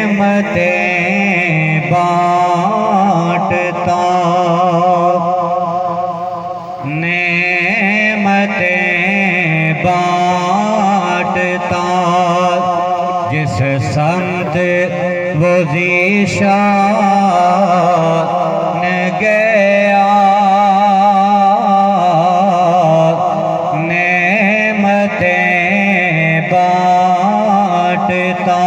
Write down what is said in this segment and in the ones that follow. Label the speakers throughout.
Speaker 1: نعمتیں بانٹتا نعمتیں بانٹتا جس سمت وہ ذیشان گیا نعمتیں بانٹتا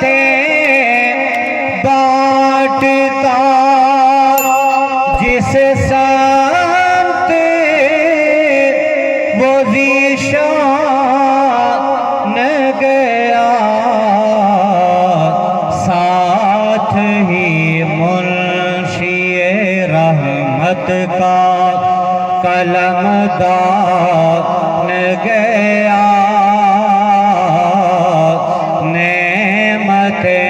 Speaker 1: نعمتیں بانٹتا جس سمت وہ ذیشان گیا ساتھ ہی منشی رحمت کا قلم دان گیا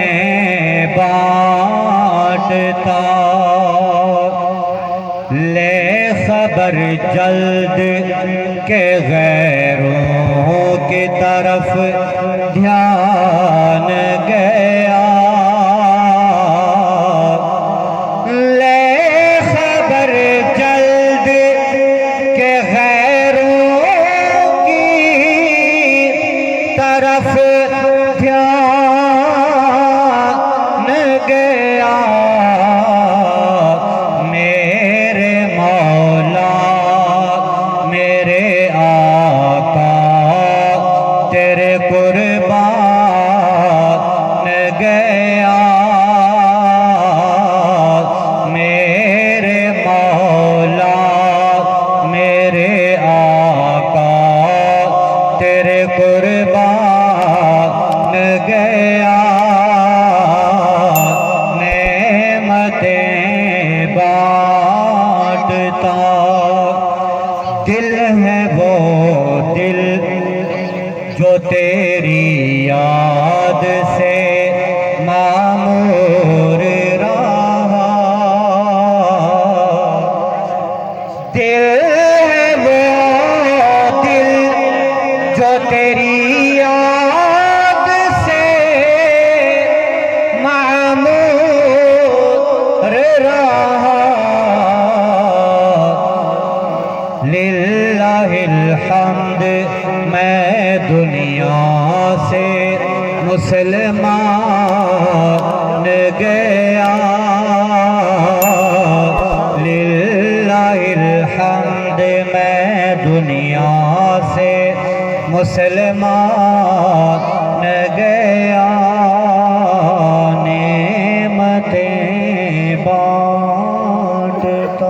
Speaker 1: نعمتیں بانٹتا لے خبر جلد کہ غیروں کی طرف دھیان گیا لے خبر جلد کہ غیروں کی طرف دھیان گیا میرے مولا میرے آقا تیرے قربان گیا میرے مولا میرے آقا تیرے قربان گیا نعمتیں بانٹتا دل ہے وہ دل جو تیری یاد سے معمور رہا دل ہے وہ دل جو تیری یاد سے معمور رہا للہ الحمد میں دنیا سے مسلمان گیا للہ الحمد میں دنیا سے مسلمان گیا نعمتیں بانٹتا